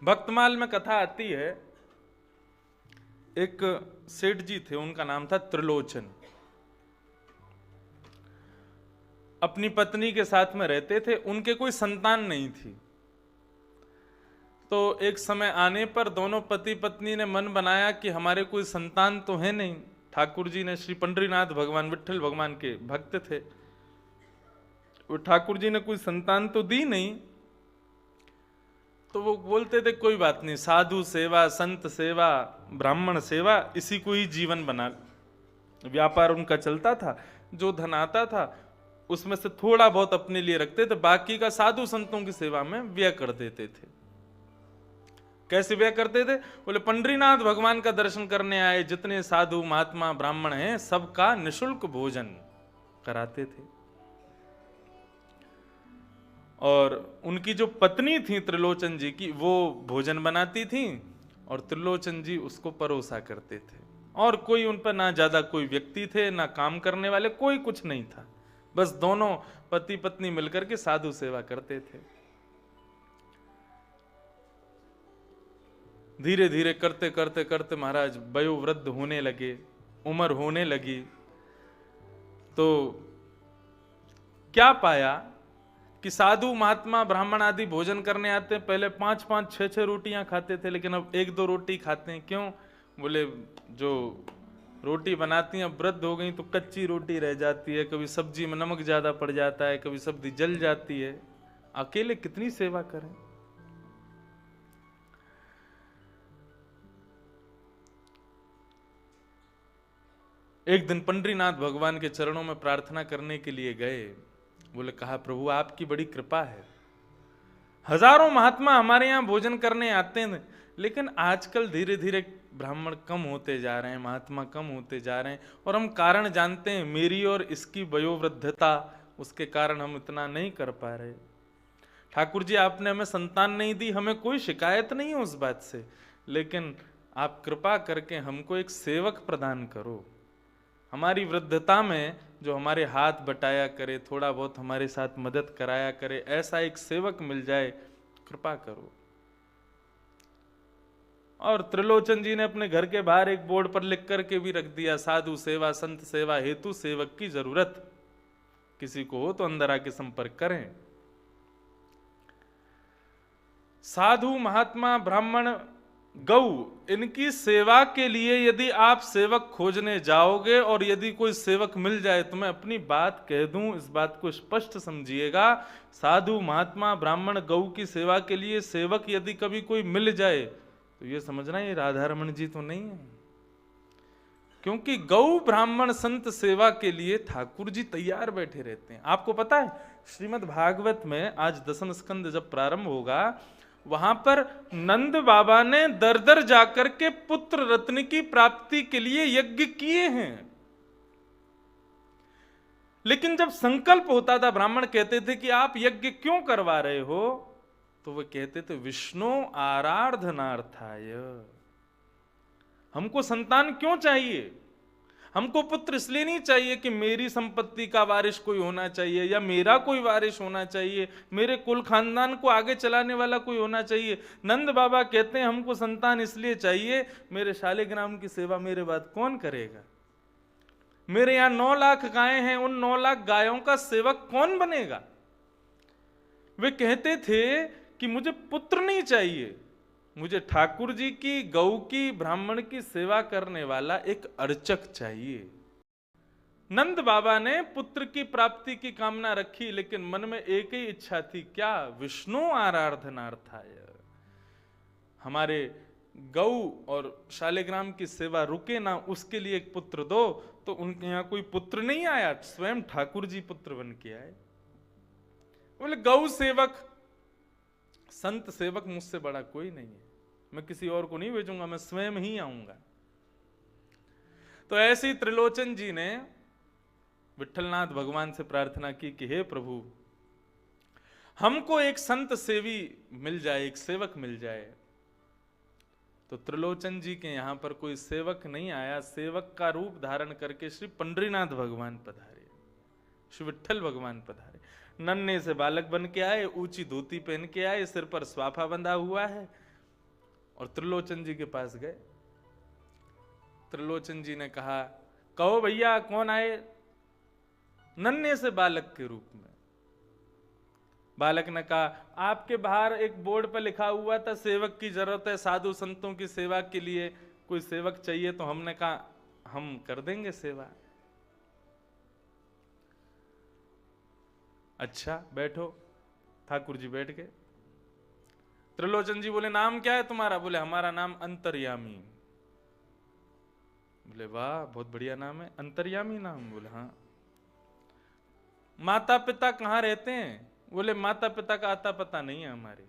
भक्तमाल में कथा आती है, एक सेठ जी थे, उनका नाम था त्रिलोचन। अपनी पत्नी के साथ में रहते थे, उनके कोई संतान नहीं थी। तो एक समय आने पर दोनों पति पत्नी ने मन बनाया कि हमारे कोई संतान तो है नहीं। ठाकुर जी ने, श्री पंडरीनाथ भगवान विट्ठल भगवान के भक्त थे, वो ठाकुर जी ने कोई संतान तो दी नहीं। तो वो बोलते थे कोई बात नहीं, साधु सेवा, संत सेवा, ब्राह्मण सेवा, इसी को ही जीवन बना। व्यापार उनका चलता था, जो धन आता था उसमें से थोड़ा बहुत अपने लिए रखते थे, बाकी का साधु संतों की सेवा में व्यय कर देते थे। कैसे व्यय करते थे? बोले पंडरीनाथ भगवान का दर्शन करने आए जितने साधु महात्मा ब्राह्मण हैं, सबका निशुल्क भोजन कराते थे। और उनकी जो पत्नी थी त्रिलोचन जी की, वो भोजन बनाती थी और त्रिलोचन जी उसको परोसा करते थे। और कोई उन पर ना ज्यादा कोई व्यक्ति थे, ना काम करने वाले, कोई कुछ नहीं था, बस दोनों पति पत्नी मिलकर के साधु सेवा करते थे। धीरे धीरे करते करते करते महाराज वयोवृद्ध होने लगे, उम्र होने लगी। तो क्या पाया कि साधु महात्मा ब्राह्मण आदि भोजन करने आते हैं, पहले 5-5 6-6 रोटियां खाते थे, लेकिन अब 1-2 रोटी खाते हैं। क्यों? बोले जो रोटी बनाती हैं अब वृद्ध हो गई तो कच्ची रोटी रह जाती है, कभी सब्जी में नमक ज्यादा पड़ जाता है, कभी सब्जी जल जाती है, अकेले कितनी सेवा करें। एक दिन पंडरीनाथ भगवान के चरणों में प्रार्थना करने के लिए गए। बोले, कहा प्रभु आपकी बड़ी कृपा है, हजारों महात्मा हमारे यहाँ भोजन करने आते हैं, लेकिन आजकल धीरे धीरे ब्राह्मण कम होते जा रहे हैं, महात्मा कम होते जा रहे हैं, और हम कारण जानते हैं, मेरी और इसकी वयोवृद्धता, उसके कारण हम इतना नहीं कर पा रहे। ठाकुर जी आपने हमें संतान नहीं दी, हमें कोई शिकायत नहीं है उस बात से, लेकिन आप कृपा करके हमको एक सेवक प्रदान करो, हमारी वृद्धता में जो हमारे हाथ बटाया करे, थोड़ा बहुत हमारे साथ मदद कराया करे, ऐसा एक सेवक मिल जाए, कृपा करो। और त्रिलोचन जी ने अपने घर के बाहर एक बोर्ड पर लिख करके भी रख दिया, साधु सेवा संत सेवा हेतु सेवक की जरूरत, किसी को हो तो अंदर आके संपर्क करें। साधु महात्मा ब्राह्मण गौ, इनकी सेवा के लिए यदि आप सेवक खोजने जाओगे और यदि कोई सेवक मिल जाए, तो मैं अपनी बात कह दूं, इस बात को स्पष्ट समझिएगा, साधु महात्मा ब्राह्मण गौ की सेवा के लिए सेवक यदि कभी कोई मिल जाए तो ये समझना ये राधा रमन जी तो नहीं है, क्योंकि गौ ब्राह्मण संत सेवा के लिए ठाकुर जी तैयार बैठे रहते हैं। आपको पता है श्रीमद् भागवत में आज 10वें स्कंद जब प्रारंभ होगा, वहां पर नंद बाबा ने दर दर जाकर के पुत्र रत्न की प्राप्ति के लिए यज्ञ किए हैं, लेकिन जब संकल्प होता था, ब्राह्मण कहते थे कि आप यज्ञ क्यों करवा रहे हो, तो वो कहते थे विष्णु आराधनार्थाय, हमको संतान क्यों चाहिए, हमको पुत्र इसलिए नहीं चाहिए कि मेरी संपत्ति का वारिस कोई होना चाहिए या मेरा कोई वारिस होना चाहिए, मेरे कुल खानदान को आगे चलाने वाला कोई होना चाहिए। नंद बाबा कहते हैं हमको संतान इसलिए चाहिए, मेरे शालिग्राम की सेवा मेरे बाद कौन करेगा, मेरे यहां 9 लाख गायें हैं, उन 9 लाख गायों का सेवक कौन बनेगा। वे कहते थे कि मुझे पुत्र नहीं चाहिए, मुझे ठाकुर जी की, गौ की, ब्राह्मण की सेवा करने वाला एक अर्चक चाहिए। नंद बाबा ने पुत्र की प्राप्ति की कामना रखी, लेकिन मन में एक ही इच्छा थी, क्या? विष्णु आराधनार्थाय, हमारे गौ और शालिग्राम की सेवा रुके ना, उसके लिए एक पुत्र दो। तो उनके यहां कोई पुत्र नहीं आया, स्वयं ठाकुर जी पुत्र बन के आए। बोले गौ सेवक संत सेवक मुझसे बड़ा कोई नहीं है, मैं किसी और को नहीं भेजूंगा, मैं स्वयं ही आऊंगा। तो ऐसे ही त्रिलोचन जी ने विट्ठलनाथ भगवान से प्रार्थना की कि हे प्रभु, हमको एक संत सेवी मिल जाए, एक सेवक मिल जाए। तो त्रिलोचन जी के यहां पर कोई सेवक नहीं आया, सेवक का रूप धारण करके श्री पंडरीनाथ भगवान पधारे, श्री विट्ठल भगवान पधारे। नन्हे से बालक बन के आए, ऊंची धोती पहन के आए, सिर पर स्वाफा बंधा हुआ है, और त्रिलोचन जी के पास गए। त्रिलोचन जी ने कहा, कहो भैया कौन आए? नन्हे से बालक के रूप में। बालक ने कहा, आपके बाहर एक बोर्ड पर लिखा हुआ था सेवक की जरूरत है, साधु संतों की सेवा के लिए कोई सेवक चाहिए। तो हमने कहा हम कर देंगे सेवा। अच्छा बैठो। ठाकुर जी बैठ गए। त्रिलोचन जी बोले, नाम क्या है तुम्हारा? बोले, हमारा नाम अंतर्यामी। बोले, वाह बहुत बढ़िया नाम है, अंतर्यामी नाम। बोले, हाँ। माता पिता कहाँ रहते हैं? बोले, माता पिता का आता पता नहीं है हमारे।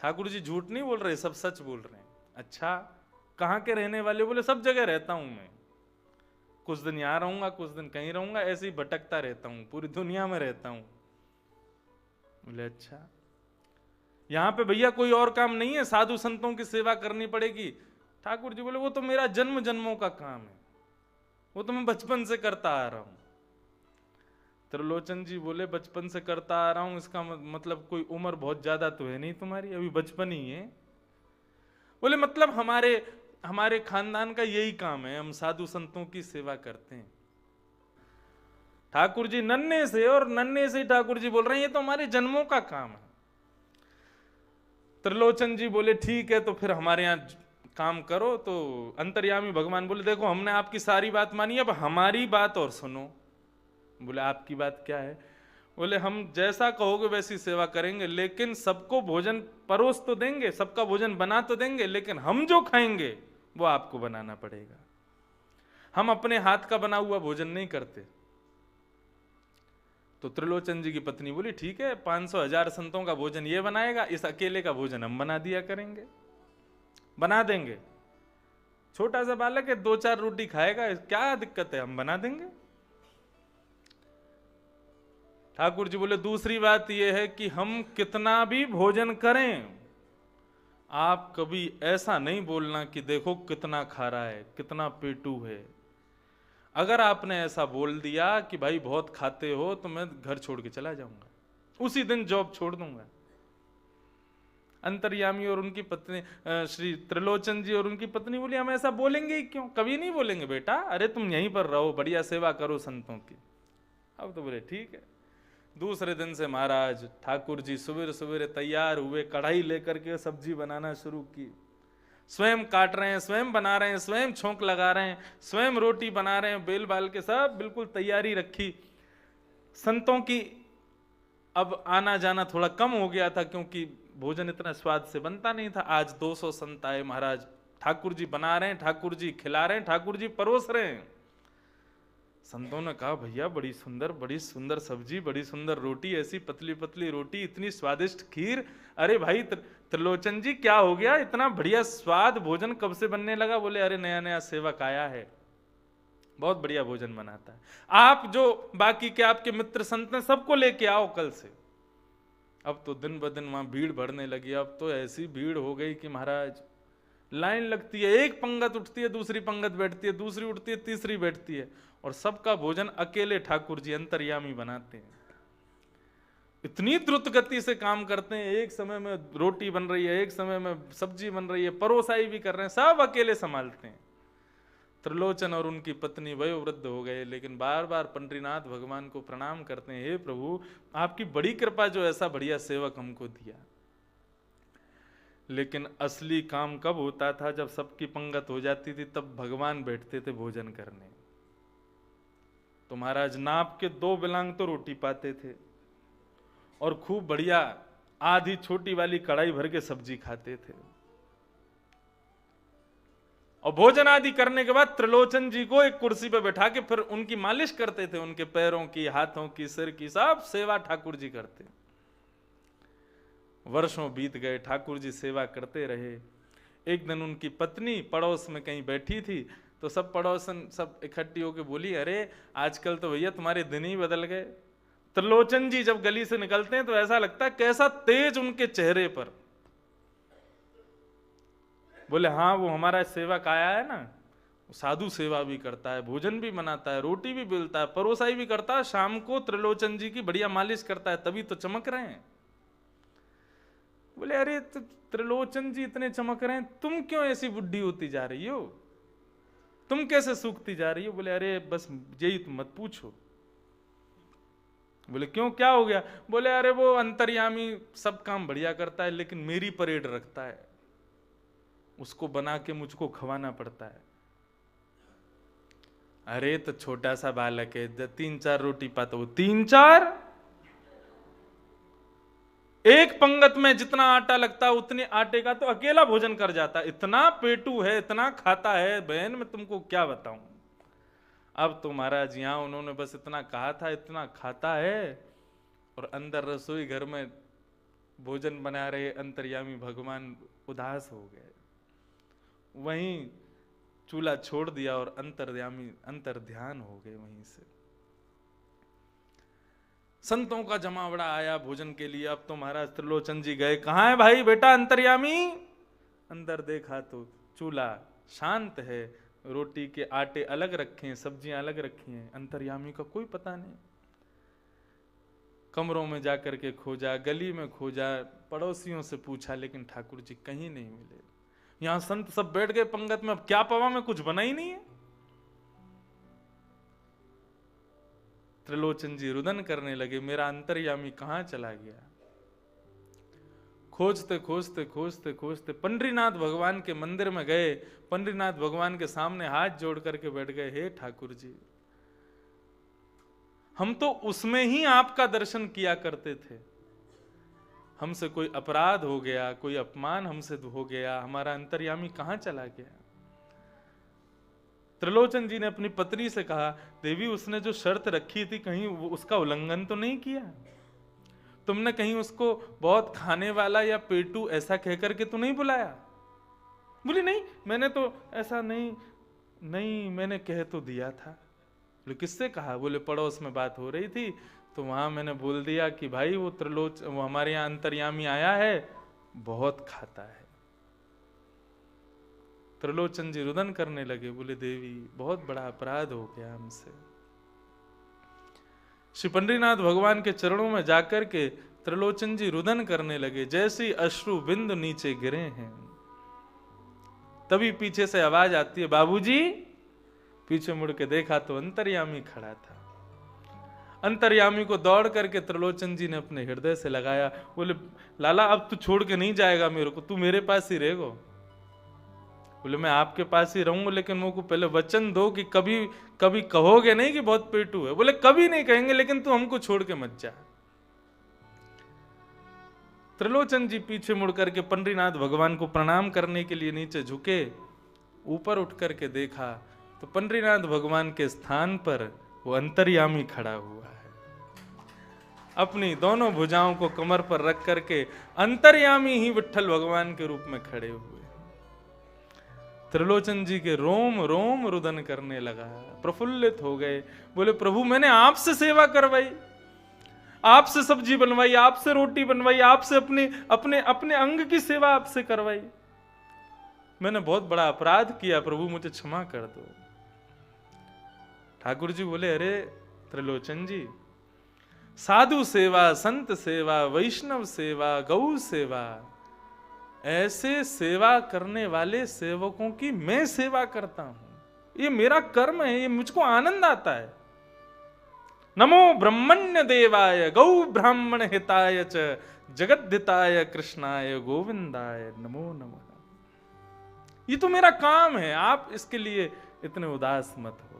ठाकुर जी झूठ नहीं बोल रहे, सब सच बोल रहे हैं। अच्छा, कहाँ के रहने वाले? बोले, सब जगह रहता हूं मैं, कुछ दिन यहां रहूंगा, कुछ दिन कहीं रहूंगा, ऐसे ही भटकता रहता हूं, पूरी दुनिया में रहता हूं। बोले, अच्छा, यहां पे भैया कोई और काम नहीं है, साधु संतों की सेवा करनी पड़ेगी? ठाकुर जी बोले, वो तो मेरा जन्म जन्मों का काम है, वो तो मैं बचपन से करता आ रहा हूं। त्रिलोचन जी बोले, बचपन से करता आ रहा हूं, इसका मतलब कोई उम्र बहुत ज्यादा तो है नहीं तुम्हारी, अभी बचपन ही है। बोले, मतलब हमारे खानदान का यही काम है, हम साधु संतों की सेवा करते हैं। ठाकुर जी नन्हे से, और नन्हे से ठाकुर जी बोल रहे हैं ये तो हमारे जन्मों का काम है। त्रिलोचन जी बोले, ठीक है तो फिर हमारे यहाँ काम करो। तो अंतर्यामी भगवान बोले, देखो हमने आपकी सारी बात मानी, अब हमारी बात और सुनो। बोले, आपकी बात क्या है? बोले, हम जैसा कहोगे वैसी सेवा करेंगे, लेकिन सबको भोजन परोस तो देंगे, सबका भोजन बना तो देंगे, लेकिन हम जो खाएंगे वो आपको बनाना पड़ेगा। हम अपने हाथ का बना हुआ भोजन नहीं करते। तो त्रिलोचन जी की पत्नी बोली, ठीक है, 500,000 संतों का भोजन ये बनाएगा, इस अकेले का भोजन हम बना दिया करेंगे, बना देंगे। छोटा सा बालक है, 2-4 रोटी खाएगा, क्या दिक्कत है, हम बना देंगे। ठाकुर जी बोले, दूसरी बात यह है कि हम कितना भी भोजन करें, आप कभी ऐसा नहीं बोलना कि देखो कितना खा रहा है, कितना पेटू है। अगर आपने ऐसा बोल दिया कि भाई बहुत खाते हो, तो मैं घर छोड़ के चला जाऊंगा, उसी दिन जॉब छोड़ दूंगा। अंतर्यामी और उनकी पत्नी, श्री त्रिलोचन जी और उनकी पत्नी बोली, हम ऐसा बोलेंगे ही क्यों, कभी नहीं बोलेंगे बेटा, अरे तुम यहीं पर रहो, बढ़िया सेवा करो संतों की। अब तो बोले, ठीक है। दूसरे दिन से महाराज ठाकुर जी सवेरे सवेरे तैयार हुए, कढ़ाई लेकर के सब्जी बनाना शुरू की। स्वयं काट रहे हैं, स्वयं बना रहे हैं, स्वयं छोंक लगा रहे हैं, स्वयं रोटी बना रहे हैं, बेल बाल के सब बिल्कुल तैयारी रखी। संतों की अब आना जाना थोड़ा कम हो गया था, क्योंकि भोजन इतना स्वाद से बनता नहीं था। आज 200 संत आए महाराज, ठाकुर जी बना रहे हैं, ठाकुर जी खिला रहे हैं, ठाकुर जी परोस रहे हैं। संतों ने कहा, भैया बड़ी सुंदर सब्जी, बड़ी सुंदर रोटी, ऐसी पतली पतली रोटी, इतनी स्वादिष्ट खीर। अरे भाई त्रिलोचन जी क्या हो गया, इतना बढ़िया स्वाद भोजन कब से बनने लगा? बोले, अरे नया नया सेवक आया है, बहुत बढ़िया भोजन बनाता है। आप जो बाकी के आपके मित्र संत हैं सबको लेके आओ कल से। अब तो दिन ब दिन वहां भीड़ बढ़ने लगी। अब तो ऐसी भीड़ हो गई कि महाराज लाइन लगती है, एक पंगत उठती है, दूसरी पंगत बैठती है, दूसरी उठती है, तीसरी बैठती है, और सबका भोजन अकेले ठाकुर जी अंतर्यामी बनाते हैं। इतनी द्रुत गति से काम करते हैं, एक समय में रोटी बन रही है, एक समय में सब्जी बन रही है, परोसाई भी कर रहे हैं, सब अकेले संभालते हैं। त्रिलोचन और उनकी पत्नी वयोवृद्ध हो गए, लेकिन बार बार पंडरीनाथ भगवान को प्रणाम करते हैं, हे प्रभु आपकी बड़ी कृपा जो ऐसा बढ़िया सेवक हमको दिया। लेकिन असली काम कब होता था? जब सबकी पंगत हो जाती थी, तब भगवान बैठते थे भोजन करने। तो महाराज नाप के 2 बिलांग तो रोटी पाते थे, और खूब बढ़िया आधी छोटी वाली कढ़ाई भर के सब्जी खाते थे। और भोजन आदि करने के बाद त्रिलोचन जी को एक कुर्सी पर बैठा के फिर उनकी मालिश करते थे, उनके पैरों की, हाथों की, सिर की, सब सेवा ठाकुर जी करते। वर्षों बीत गए, ठाकुर जी सेवा करते रहे। एक दिन उनकी पत्नी पड़ोस में कहीं बैठी थी, तो सब पड़ोसन सब इकट्ठी होकर बोली, अरे आजकल तो भैया तुम्हारे दिन ही बदल गए। त्रिलोचन जी जब गली से निकलते हैं तो ऐसा लगता है कैसा तेज उनके चेहरे पर। बोले, हाँ वो हमारा सेवक आया है ना, साधु सेवा भी करता है, भोजन भी बनाता है, रोटी भी बेलता है, परोसाई भी करता है, शाम को त्रिलोचन जी की बढ़िया मालिश करता है, तभी तो चमक रहे हैं। बोले अरे तो त्रिलोचन जी इतने चमक रहे हैं, तुम क्यों ऐसी बुढ़ी होती जा रही हो, तुम कैसे सूखती जा रही हो? बोले अरे बस यही तुम मत पूछो। बोले क्यों, क्या हो गया? बोले अरे वो अंतर्यामी सब काम बढ़िया करता है लेकिन मेरी परेड रखता है, उसको बना के मुझको खवाना पड़ता है। अरे तो छोटा सा बालक है, 3-4 रोटी पाता, वो 3-4 एक पंगत में जितना आटा लगता है उतने आटे का तो अकेला भोजन कर जाता है। इतना पेटू है, इतना खाता है बहन, मैं तुमको क्या बताऊं। अब तो महाराज यहां उन्होंने बस इतना कहा था, इतना खाता है, और अंदर रसोई घर में भोजन बना रहे अंतर्यामी भगवान उदास हो गए। वहीं चूल्हा छोड़ दिया और अंतर्यामी अंतर्ध्यान हो गए वहीं से। संतों का जमावड़ा आया भोजन के लिए। अब तो महाराज त्रिलोचन जी गए, कहाँ है भाई बेटा अंतर्यामी? अंदर देखा तो चूल्हा शांत है, रोटी के आटे अलग रखे हैं, सब्जियां अलग रखी हैं, अंतर्यामी का कोई पता नहीं। कमरों में जाकर के खोजा, गली में खोजा, पड़ोसियों से पूछा, लेकिन ठाकुर जी कहीं नहीं मिले। यहां संत सब बैठ गए पंगत में, अब क्या पवा में कुछ बना ही नहीं है। त्रिलोचन जी रुदन करने लगे, मेरा अंतर्यामी कहां चला गया। खोजते खोजते खोजते खोजते पंडरीनाथ भगवान के मंदिर में गए। पंडरीनाथ भगवान के सामने हाथ जोड़ करके बैठ गए, हे ठाकुर जी, हम तो उसमें ही आपका दर्शन किया करते थे, हमसे कोई अपराध हो गया, कोई अपमान हमसे हो गया, हमारा अंतर्यामी कहां चला गया। त्रिलोचन जी ने अपनी पत्नी से कहा, देवी उसने जो शर्त रखी थी कहीं उसका उल्लंघन तो नहीं किया? तुमने कहीं उसको बहुत खाने वाला या पेटू ऐसा कहकर के तो नहीं बुलाया? बोली नहीं, मैंने तो ऐसा नहीं मैंने कह तो दिया था। बोले किससे कहा? बोले पड़ोस में बात हो रही थी तो वहां मैंने बोल दिया कि भाई वो वो हमारे यहाँ अंतर्यामी आया है, बहुत खाता है। त्रिलोचन जी रुदन करने लगे, बोले देवी बहुत बड़ा अपराध हो गया हमसे। श्री पंडरीनाथ भगवान के चरणों में जाकर के त्रिलोचन जी रुदन करने लगे, जैसे अश्रु बिंदु नीचे गिरे हैं। तभी पीछे से आवाज आती है, बाबूजी। पीछे मुड़ के देखा तो अंतर्यामी खड़ा था। अंतर्यामी को दौड़ करके त्रिलोचन जी ने अपने हृदय से लगाया। बोले लाला अब तू छोड़ के नहीं जाएगा मेरे को, तू मेरे पास ही रहेगो। बोले मैं आपके पास ही रहूंगा, लेकिन मेरे को पहले वचन दो कि कभी कभी कहोगे नहीं कि बहुत पेटू है। बोले कभी नहीं कहेंगे, लेकिन तू हमको छोड़ के मत जा। त्रिलोचन जी पीछे मुड़ करके पंडरीनाथ भगवान को प्रणाम करने के लिए नीचे झुके। ऊपर उठ करके देखा तो पंडरीनाथ भगवान के स्थान पर वो अंतर्यामी खड़ा हुआ है। अपनी दोनों भुजाओं को कमर पर रख करके अंतर्यामी ही विट्ठल भगवान के रूप में खड़े हुए। त्रिलोचन जी के रोम रोम रुदन करने लगा, प्रफुल्लित हो गए। बोले प्रभु मैंने आपसे सेवा करवाई, आपसे सब्जी बनवाई, आपसे रोटी बनवाई, आपसे अपने अपने अपने अंग की सेवा आपसे करवाई, मैंने बहुत बड़ा अपराध किया, प्रभु मुझे क्षमा कर दो। ठाकुर जी बोले अरे त्रिलोचन जी, साधु सेवा, संत सेवा, वैष्णव सेवा, गौ सेवा, ऐसे सेवा करने वाले सेवकों की मैं सेवा करता हूं, ये मेरा कर्म है, ये मुझको आनंद आता है। नमो ब्रह्मण्य देवाय गौ ब्राह्मण हिताय च जगद्धिताय कृष्णाय गोविंदाय नमो नमः। ये तो मेरा काम है, आप इसके लिए इतने उदास मत हो।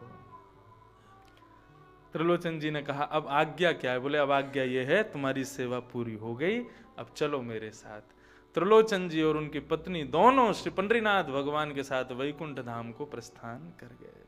त्रिलोचन जी ने कहा अब आज्ञा क्या है? बोले अब आज्ञा ये है, तुम्हारी सेवा पूरी हो गई, अब चलो मेरे साथ। त्रिलोचन जी और उनकी पत्नी दोनों श्री पंडरीनाथ भगवान के साथ वैकुंठ धाम को प्रस्थान कर गए।